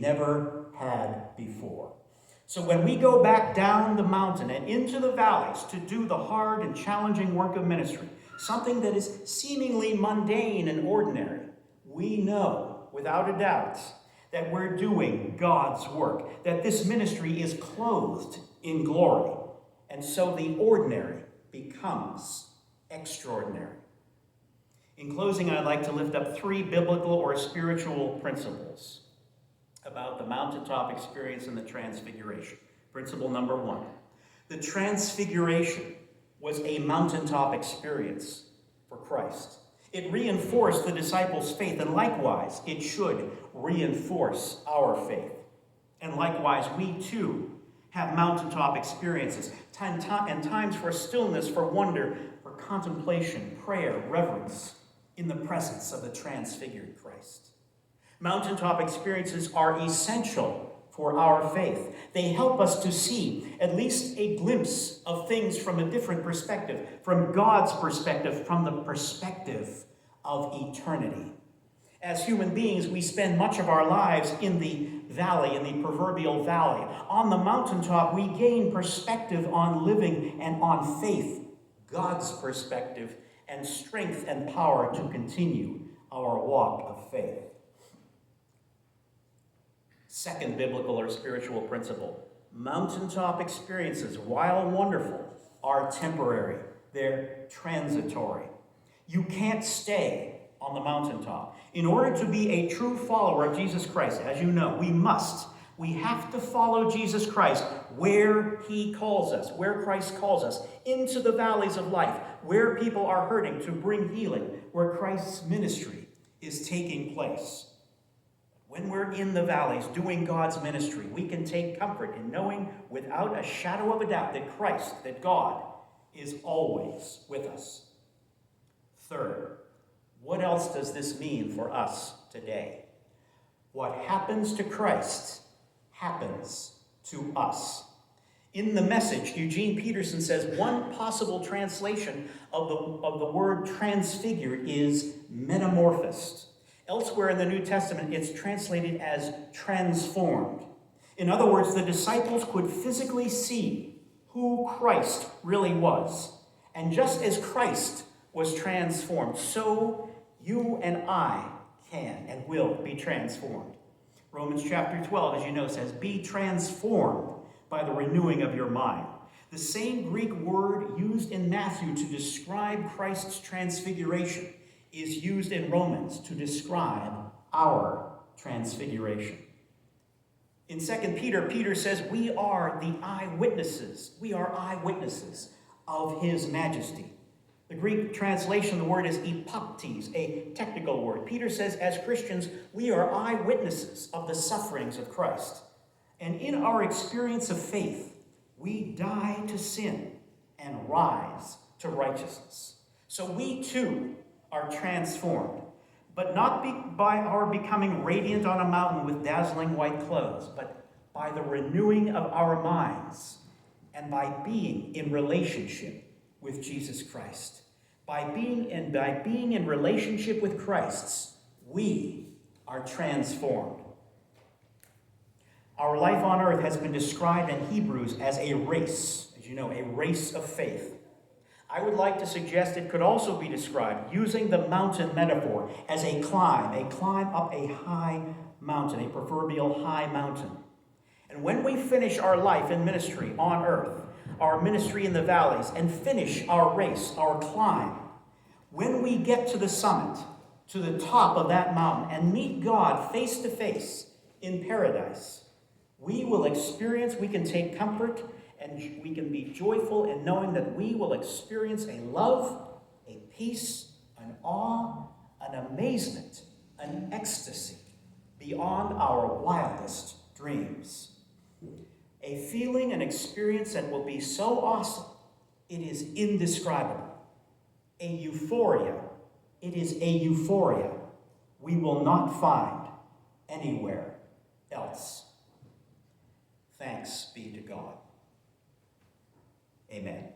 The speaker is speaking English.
never had before. So when we go back down the mountain and into the valleys to do the hard and challenging work of ministry, something that is seemingly mundane and ordinary, we know without a doubt that we're doing God's work, that this ministry is clothed in glory. And so the ordinary becomes extraordinary. In closing, I'd like to lift up 3 biblical or spiritual principles about the mountaintop experience and the transfiguration. Principle number 1. The transfiguration was a mountaintop experience for Christ. It reinforced the disciples' faith, and likewise, it should reinforce our faith. And likewise, we too have mountaintop experiences, and times for stillness, for wonder, for contemplation, prayer, reverence, in the presence of the transfigured Christ. Mountaintop experiences are essential for our faith. They help us to see at least a glimpse of things from a different perspective, from God's perspective, from the perspective of eternity. As human beings, we spend much of our lives in the valley, in the proverbial valley. On the mountaintop, we gain perspective on living and on faith, God's perspective, and strength and power to continue our walk of faith. Second biblical or spiritual principle: mountaintop experiences, while wonderful, are temporary. They're transitory. You can't stay on the mountaintop. In order to be a true follower of Jesus Christ, as you know, we have to follow Jesus Christ where he calls us, where Christ calls us, into the valleys of life, where people are hurting, to bring healing, where Christ's ministry is taking place. When we're in the valleys doing God's ministry, we can take comfort in knowing without a shadow of a doubt that Christ, that God, is always with us. Third, what else does this mean for us today? What happens to Christ happens to us. In the Message, Eugene Peterson says one possible translation of the word transfigured is metamorphosed. Elsewhere in the New Testament, it's translated as transformed. In other words, the disciples could physically see who Christ really was. And just as Christ was transformed, so you and I can and will be transformed. Romans chapter 12, as you know, says, "Be transformed by the renewing of your mind." The same Greek word used in Matthew to describe Christ's transfiguration is used in Romans to describe our transfiguration. In 2 Peter, Peter says we are the eyewitnesses. We are eyewitnesses of his majesty. The Greek translation of the word is epoptes, a technical word. Peter says, as Christians, we are eyewitnesses of the sufferings of Christ. And in our experience of faith, we die to sin and rise to righteousness. So we too are transformed, but not by our becoming radiant on a mountain with dazzling white clothes, but by the renewing of our minds and by being in relationship with Jesus Christ. By being in relationship with Christ, we are transformed. Our life on earth has been described in Hebrews as a race, as you know, a race of faith. I would like to suggest it could also be described, using the mountain metaphor, as a climb up a high mountain, a proverbial high mountain. And when we finish our life in ministry on earth, our ministry in the valleys, and finish our race, our climb, when we get to the summit, to the top of that mountain, and meet God face to face in paradise, we can take comfort and we can be joyful in knowing that we will experience a love, a peace, an awe, an amazement, an ecstasy beyond our wildest dreams. A feeling, an experience that will be so awesome, it is indescribable. A euphoria, it is a euphoria we will not find anywhere else. Thanks be to God. Amen.